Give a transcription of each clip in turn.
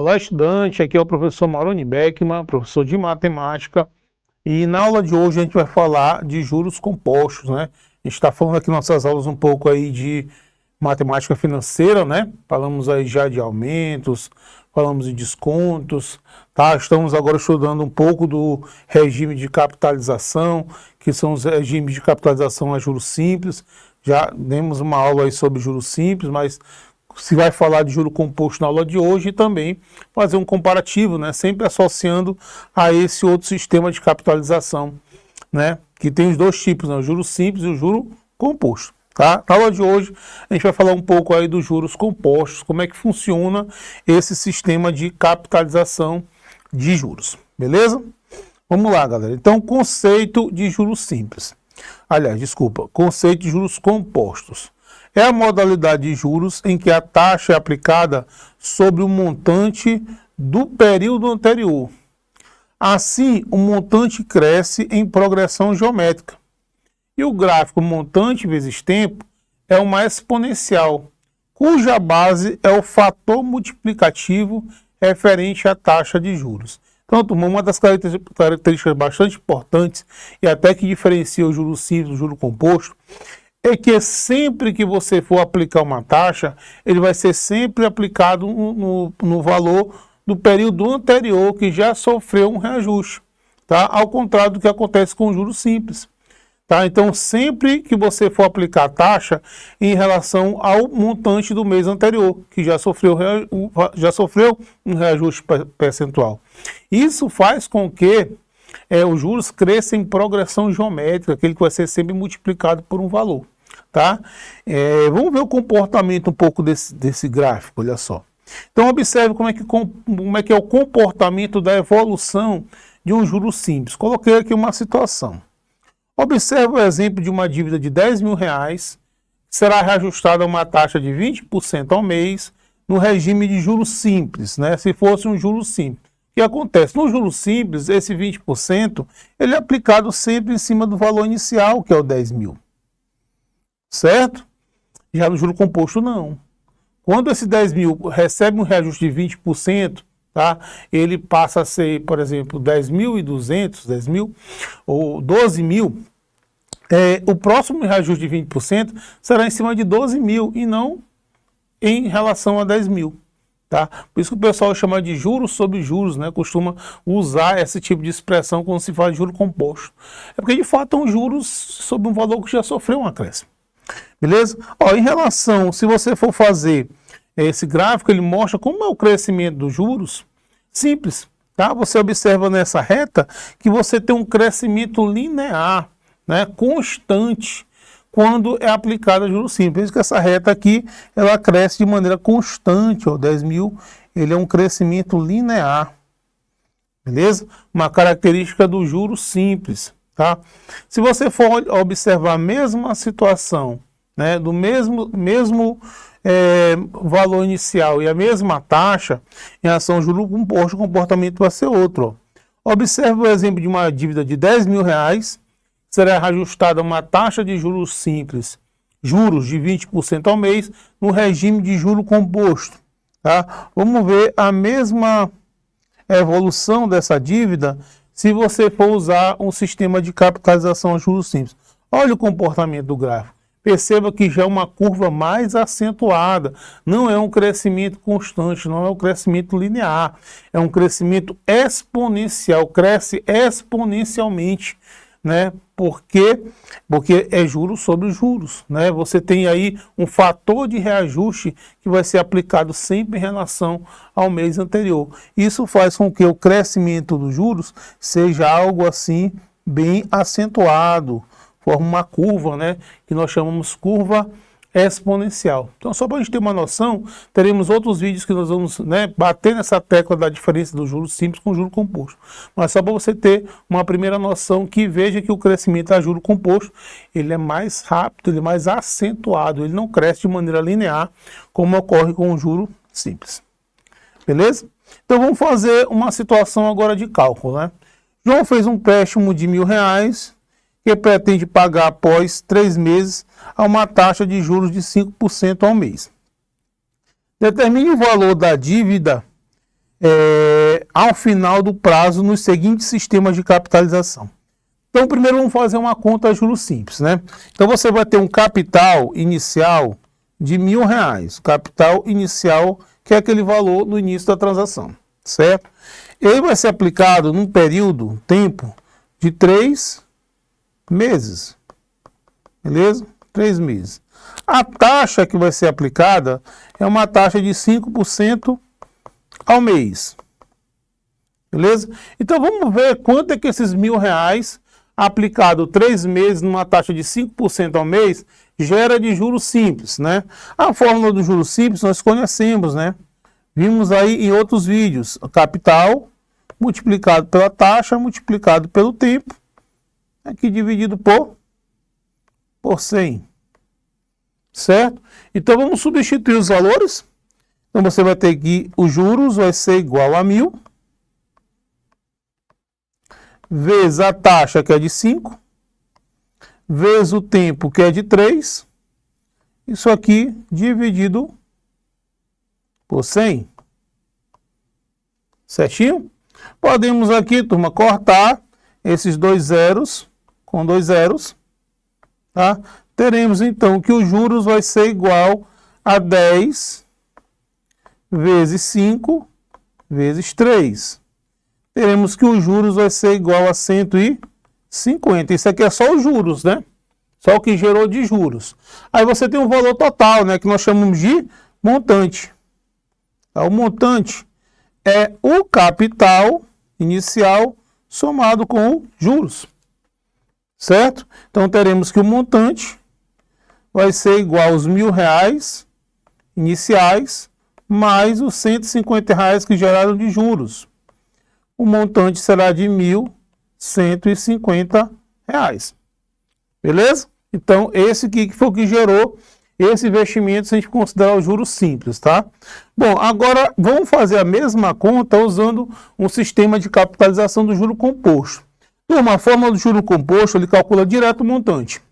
Olá, estudante. Aqui é o professor Maroni Beckman, professor de matemática. E na aula de hoje a gente vai falar de juros compostos, né? A gente está falando aqui nas nossas aulas um pouco aí de matemática financeira, né? Falamos aí já de aumentos, falamos de descontos, tá? Estamos agora estudando um pouco do regime de capitalização, que são os regimes de capitalização a juros simples. Já demos uma aula aí sobre juros simples, mas se vai falar de juro composto na aula de hoje e também fazer um comparativo, né? Sempre associando a esse outro sistema de capitalização, né? Que tem os dois tipos, né? O juro simples e o juro composto, tá? Na aula de hoje a gente vai falar um pouco aí dos juros compostos, como é que funciona esse sistema de capitalização de juros, beleza? Vamos lá, galera. Então, conceito de juros simples. Aliás, desculpa, conceito de juros compostos. É a modalidade de juros em que a taxa é aplicada sobre o montante do período anterior. Assim, o montante cresce em progressão geométrica. E o gráfico montante vezes tempo é uma exponencial, cuja base é o fator multiplicativo referente à taxa de juros. Então, turma, uma das características bastante importantes e até que diferencia o juro simples do juro composto é que sempre que você for aplicar uma taxa, ele vai ser sempre aplicado no valor do período anterior que já sofreu um reajuste, tá? Ao contrário do que acontece com o juros simples, tá? Então, sempre que você for aplicar a taxa em relação ao montante do mês anterior, que já sofreu um reajuste percentual. Isso faz com que os juros cresçam em progressão geométrica, aquele que vai ser sempre multiplicado por um valor, tá? Vamos ver o comportamento um pouco desse gráfico, olha só. Então, observe como é que é o comportamento da evolução de um juro simples. Coloquei aqui uma situação. Observe o exemplo de uma dívida de R$10.000, será reajustada a uma taxa de 20% ao mês no regime de juros simples, né? Se fosse um juro simples. O que acontece? No juros simples, esse 20% ele é aplicado sempre em cima do valor inicial, que é o 10.000. Certo? Já no juro composto, não. Quando esse 10.000 recebe um reajuste de 20%, tá? Ele passa a ser, por exemplo, 10.200, 10.000 ou 12.000. O próximo reajuste de 20% será em cima de 12.000 e não em relação a 10.000. Tá? Por isso que o pessoal chama de juros sobre juros, né? Costuma usar esse tipo de expressão quando se fala de juro composto. É porque de fato são juros sobre um valor que já sofreu um acréscimo. Beleza? Ó, em relação, se você for fazer esse gráfico, ele mostra como é o crescimento dos juros. Simples, tá? Você observa nessa reta que você tem um crescimento linear, né? Constante, quando é aplicada a juros simples. Por isso que essa reta aqui, ela cresce de maneira constante, ó, 10.000, ele é um crescimento linear. Beleza? Uma característica do juros simples, tá? Se você for observar a mesma situação, né, do mesmo valor inicial e a mesma taxa, em relação ao juro composto, o comportamento vai ser outro, ó. Observe o exemplo de uma dívida de R$10.000, será reajustada uma taxa de juros simples, juros de 20% ao mês, no regime de juro composto, tá? Vamos ver a mesma evolução dessa dívida se você for usar um sistema de capitalização a juros simples. Olha o comportamento do gráfico. Perceba que já é uma curva mais acentuada, não é um crescimento constante, não é um crescimento linear, é um crescimento exponencial, cresce exponencialmente, né? Porque é juros sobre juros, né? Você tem aí um fator de reajuste que vai ser aplicado sempre em relação ao mês anterior. Isso faz com que o crescimento dos juros seja algo assim bem acentuado, forma uma curva, né? Que nós chamamos curva exponencial. Então, só para a gente ter uma noção, teremos outros vídeos que nós vamos, né, bater nessa tecla da diferença do juro simples com o juro composto. Mas só para você ter uma primeira noção, que veja que o crescimento a juro composto, ele é mais rápido, ele é mais acentuado, ele não cresce de maneira linear, como ocorre com o juro simples. Beleza? Então, vamos fazer uma situação agora de cálculo, né? João fez um empréstimo de R$1.000, que pretende pagar após 3 meses a uma taxa de juros de 5% ao mês. Determine o valor da dívida ao final do prazo nos seguintes sistemas de capitalização. Então, primeiro vamos fazer uma conta a juros simples, né? Então, você vai ter um capital inicial de R$1.000. Capital inicial, que é aquele valor no início da transação, certo? Ele vai ser aplicado num tempo de 3 meses, beleza? 3 meses. A taxa que vai ser aplicada é uma taxa de 5% ao mês, beleza? Então, vamos ver quanto é que esses R$1.000 aplicado 3 meses numa taxa de 5% ao mês, gera de juros simples, né? A fórmula do juros simples nós conhecemos, né? Vimos aí em outros vídeos, o capital multiplicado pela taxa, multiplicado pelo tempo, aqui dividido por 100, certo? Então vamos substituir os valores. Então você vai ter que os juros vai ser igual a 1.000, vezes a taxa, que é de 5, vezes o tempo, que é de 3, isso aqui dividido por 100. Certinho? Podemos aqui, turma, cortar esses 2 zeros com 2 zeros, tá? Teremos, então, que os juros vai ser igual a 10 vezes 5 vezes 3. Teremos que os juros vai ser igual a 150. Isso aqui é só os juros, né? Só o que gerou de juros. Aí você tem um valor total, né? Que nós chamamos de montante. O montante é o capital inicial somado com juros. Certo? Então teremos que o montante vai ser igual aos R$1.000 iniciais mais os R$150 que geraram de juros. O montante será de R$1.150. Beleza? Então, esse aqui que foi o que gerou esse investimento, se a gente considerar os juros simples, tá? Bom, agora vamos fazer a mesma conta usando um sistema de capitalização do juro composto. Uma fórmula do juro composto, ele calcula direto o montante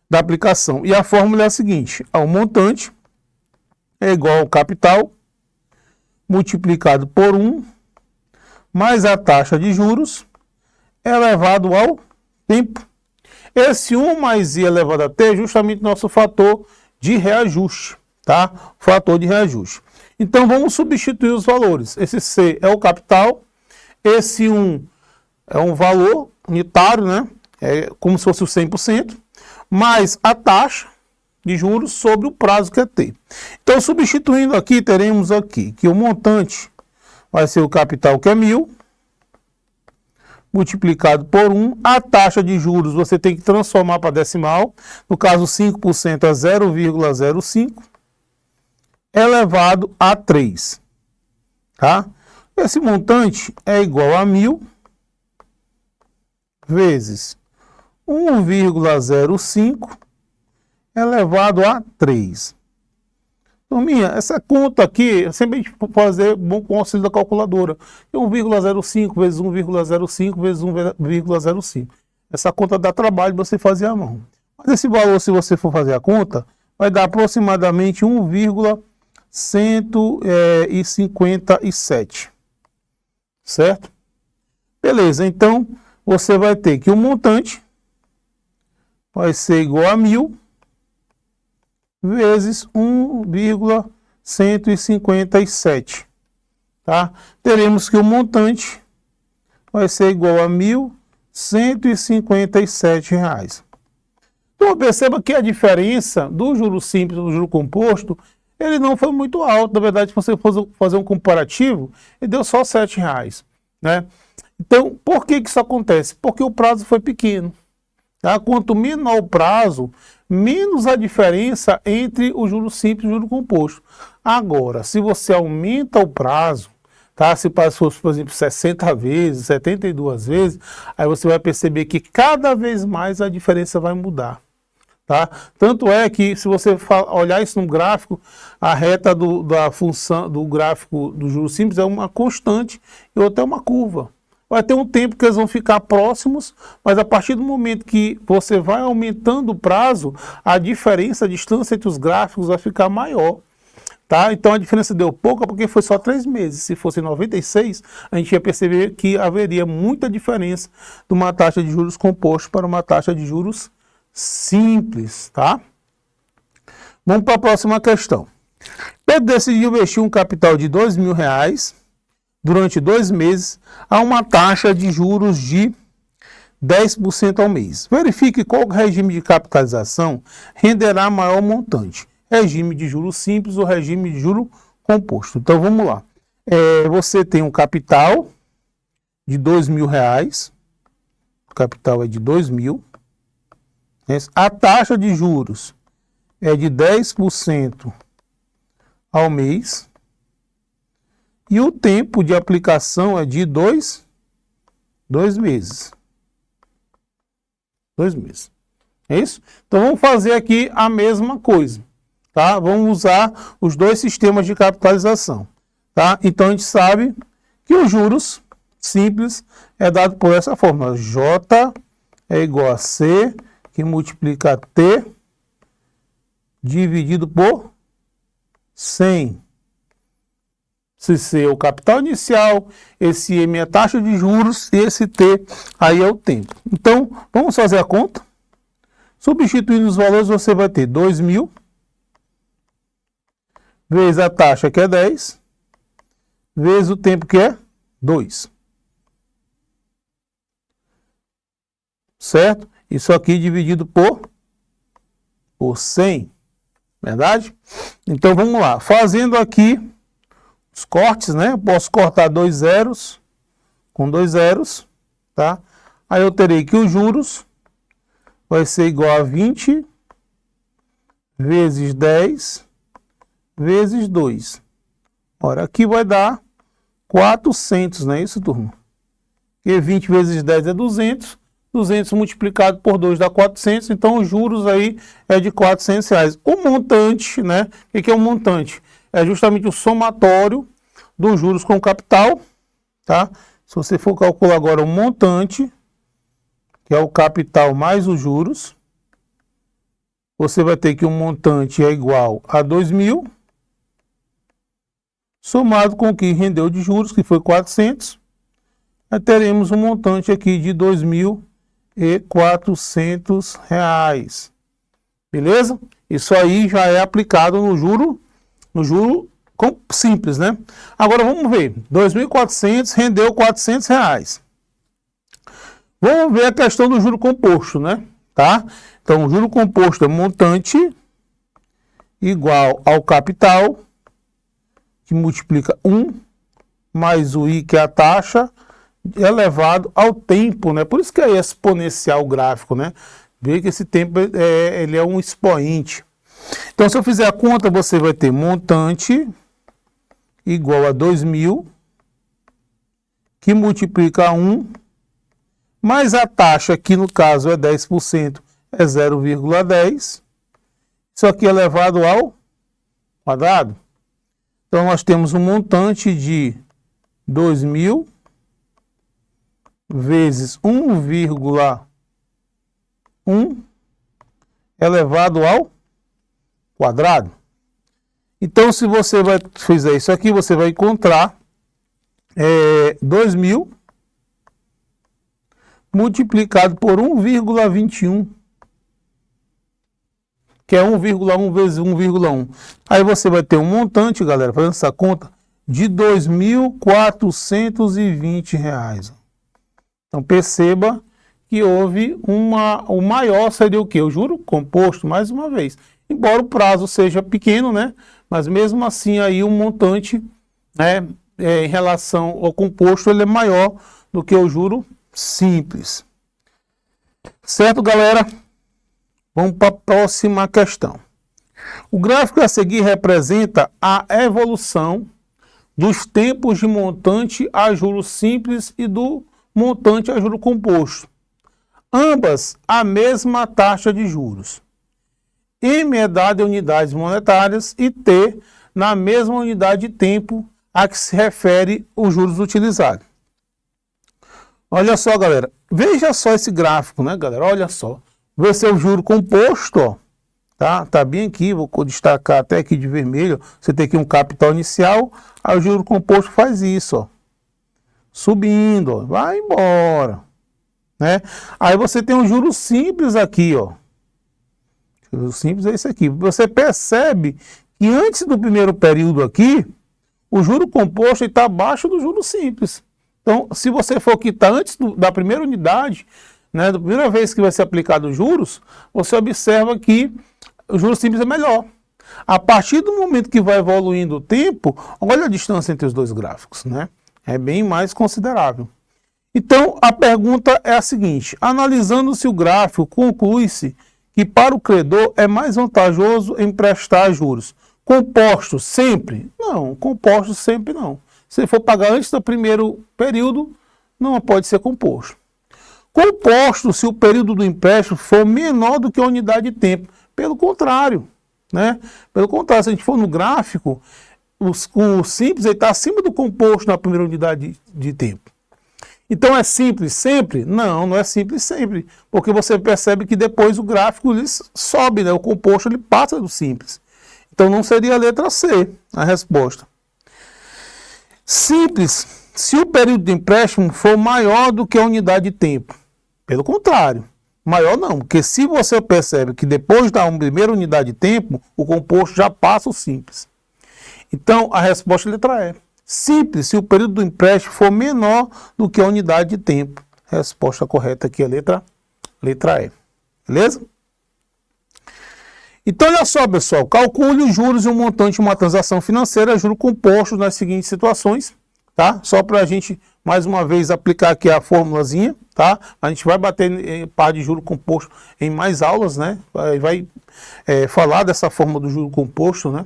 da aplicação. E a fórmula é a seguinte: o montante é igual ao capital multiplicado por 1 mais a taxa de juros elevado ao tempo. Esse 1 mais i elevado a t é justamente nosso fator de reajuste, tá? Fator de reajuste. Então, vamos substituir os valores. Esse C é o capital, esse 1 é um valor unitário, né? É como se fosse o 100%, mais a taxa de juros sobre o prazo que é T. Então, substituindo aqui, teremos aqui que o montante vai ser o capital, que é 1.000, multiplicado por 1. A taxa de juros você tem que transformar para decimal. No caso, 5% é 0,05, elevado a 3. Tá? Esse montante é igual a 1.000 vezes 1,05 elevado a 3. Turminha, essa conta aqui, sempre a gente fazer bom com o auxílio da calculadora. 1,05 vezes 1,05 vezes 1,05. Essa conta dá trabalho você fazer à mão. Mas esse valor, se você for fazer a conta, vai dar aproximadamente 1,157. Certo? Beleza, então você vai ter que o montante vai ser igual a 1.000 vezes 1,157, tá? Teremos que o montante vai ser igual a R$1.157. Então, perceba que a diferença do juro simples e do juro composto, ele não foi muito alto. Na verdade, se você for fazer um comparativo, ele deu só R$7, né? Então, por que isso acontece? Porque o prazo foi pequeno. Tá? Quanto menor o prazo, menos a diferença entre o juro simples e o juro composto. Agora, se você aumenta o prazo, tá? Se fosse, por exemplo, 60 vezes, 72 vezes, aí você vai perceber que cada vez mais a diferença vai mudar. Tá? Tanto é que, se você olhar isso no gráfico, a reta da função do gráfico do juro simples é uma constante e outra é uma curva. Vai ter um tempo que eles vão ficar próximos, mas a partir do momento que você vai aumentando o prazo, a diferença, a distância entre os gráficos vai ficar maior. tá? Então a diferença deu pouca porque foi só 3 meses. Se fosse 96, a gente ia perceber que haveria muita diferença de uma taxa de juros composto para uma taxa de juros simples, tá? Vamos para a próxima questão. Pedro decidiu investir um capital de R$2.000 durante 2 meses a uma taxa de juros de 10% ao mês. Verifique qual regime de capitalização renderá maior montante. Regime de juros simples ou regime de juro composto. Então vamos lá. Você tem um capital de R$2.000. O capital é de 2.000. A taxa de juros é de 10% ao mês. E o tempo de aplicação é de 2 meses. 2 meses. É isso? Então vamos fazer aqui a mesma coisa. Tá? Vamos usar os dois sistemas de capitalização. Tá? Então a gente sabe que os juros simples é dado por essa fórmula. J é igual a C, que multiplica T, dividido por 100. Esse C é o capital inicial, esse M é a taxa de juros e esse T aí é o tempo. Então, vamos fazer a conta. Substituindo os valores, você vai ter 2.000 vezes a taxa, que é 10, vezes o tempo, que é 2. Certo? Isso aqui dividido por 100. Verdade? Então, vamos lá. Fazendo aqui os cortes, né? Eu posso cortar 2 zeros com 2 zeros, tá? Aí eu terei que os juros vai ser igual a 20 vezes 10 vezes 2. Ora, aqui vai dar 400, não é isso, turma? Porque 20 vezes 10 é 200. 200 multiplicado por 2 dá 400. Então, os juros aí é de R$400. O montante, né? O que é o montante? É justamente o somatório dos juros com o capital, tá? Se você for calcular agora o montante, que é o capital mais os juros, você vai ter que o montante é igual a 2.000, somado com o que rendeu de juros, que foi 400, aí teremos um montante aqui de R$2.400. Beleza? Isso aí já é aplicado no juro simples, né? Agora vamos ver. 2.400 rendeu R$400. Vamos ver a questão do juro composto, né? Tá? Então, o juro composto é montante igual ao capital, que multiplica 1 mais o I, que é a taxa, elevado ao tempo, né? Por isso que é exponencial o gráfico, né? Vê que esse tempo ele é um expoente. Então, se eu fizer a conta, você vai ter montante igual a 2.000, que multiplica 1, mais a taxa, que no caso é 10%, é 0,10. Isso aqui é elevado ao quadrado. Então, nós temos um montante de 2.000 vezes 1,1 elevado ao quadrado. Então, se você fizer isso aqui, você vai encontrar 2.000 multiplicado por 1,21, que é 1,1 vezes 1,1. Aí você vai ter um montante, galera, fazendo essa conta, de R$2.420. Então, perceba que houve o maior seria o quê? O juro composto, mais uma vez. Embora o prazo seja pequeno, né? Mas mesmo assim, aí o montante, né, em relação ao composto, ele é maior do que o juro simples. Certo, galera? Vamos para a próxima questão. O gráfico a seguir representa a evolução dos tempos de montante a juros simples e do montante a juro composto. Ambas a mesma taxa de juros. M é dada em unidades monetárias e T na mesma unidade de tempo a que se refere os juros utilizados. Olha só, galera. Veja só esse gráfico, né, galera? Olha só. Vai ser o juro composto, ó, tá? Tá bem aqui, vou destacar até aqui de vermelho. Você tem aqui um capital inicial, aí o juro composto faz isso, ó. Subindo, ó, vai embora, né? Aí você tem um juro simples aqui, ó. O juro simples é esse aqui. Você percebe que antes do primeiro período aqui, o juro composto está abaixo do juro simples. Então, se você for quitar antes da primeira unidade, né, da primeira vez que vai ser aplicado os juros, você observa que o juro simples é melhor. A partir do momento que vai evoluindo o tempo, olha a distância entre os dois gráficos, né? É bem mais considerável. Então, a pergunta é a seguinte: analisando se o gráfico, conclui-se que para o credor é mais vantajoso emprestar juros compostos sempre? Não, compostos sempre não. Se for pagar antes do primeiro período, não pode ser composto. Composto se o período do empréstimo for menor do que a unidade de tempo. Pelo contrário, né? Pelo contrário, se a gente for no gráfico, o simples está acima do composto na primeira unidade de tempo. Então é simples sempre? Não, não é simples sempre, porque você percebe que depois o gráfico ele sobe, né? O composto ele passa do simples. Então não seria a letra C a resposta. Simples, se o período de empréstimo for maior do que a unidade de tempo. Pelo contrário, maior não, porque se você percebe que depois da primeira unidade de tempo, o composto já passa o simples. Então, a resposta é a letra E. Simples, se o período do empréstimo for menor do que a unidade de tempo. Resposta correta aqui é a letra E. Beleza? Então, olha só, pessoal. Calcule os juros e o montante de uma transação financeira, juro composto nas seguintes situações, tá? Só para a gente, mais uma vez, aplicar aqui a formulazinha, tá? A gente vai bater em par de juro composto em mais aulas, né? Vai falar dessa forma do juro composto, né?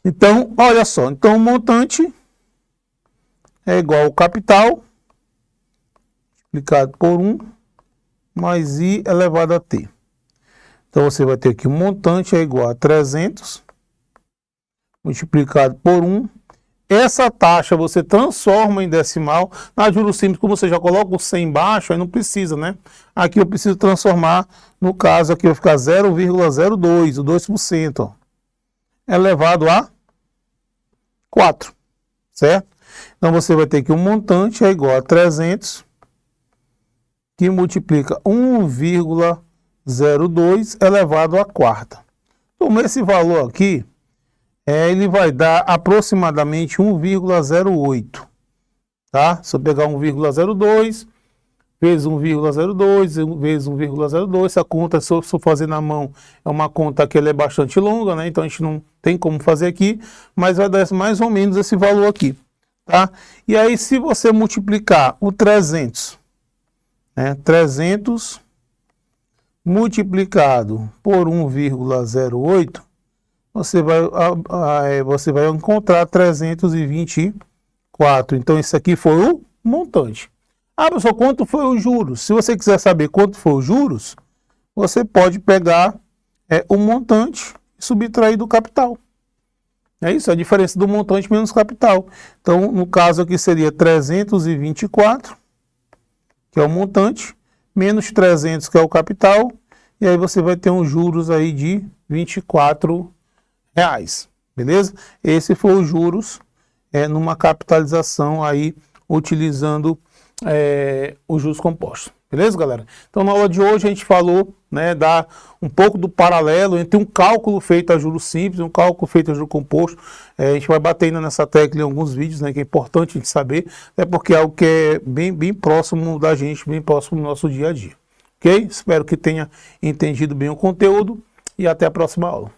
Então, olha só, então o montante é igual ao capital, multiplicado por 1, mais I elevado a T. Então, você vai ter que o montante é igual a 300, multiplicado por 1. Essa taxa você transforma em decimal. Na juros simples, como você já coloca o 100 embaixo, aí não precisa, né? Aqui eu preciso transformar, no caso aqui vai ficar 0,02, o 2%, ó, elevado a 4, certo? Então, você vai ter que o montante é igual a 300, que multiplica 1,02 elevado a quarta. Então, esse valor aqui, ele vai dar aproximadamente 1,08, tá? Se eu pegar 1,02, vezes 1,02, vezes 1,02, essa conta, se eu for fazer na mão, é uma conta que ela é bastante longa, né? Então a gente não tem como fazer aqui, mas vai dar mais ou menos esse valor aqui, tá? E aí, se você multiplicar o 300, né? 300 multiplicado por 1,08, você vai encontrar 324. Então, esse aqui foi o montante. Ah, pessoal, quanto foi os juros? Se você quiser saber quanto foi os juros, você pode pegar o montante e subtrair do capital. É isso, a diferença do montante menos capital. Então, no caso aqui seria 324, que é o montante, menos 300, que é o capital, e aí você vai ter uns juros aí de R$24, beleza? Esse foi os juros numa capitalização aí utilizando os juros compostos. Beleza, galera? Então, na aula de hoje a gente falou, né, um pouco do paralelo entre um cálculo feito a juros simples e um cálculo feito a juros composto. A gente vai bater ainda nessa tecla em alguns vídeos, né, que é importante a gente saber, porque é algo que é bem próximo da gente, bem próximo do nosso dia a dia. Ok? Espero que tenha entendido bem o conteúdo e até a próxima aula.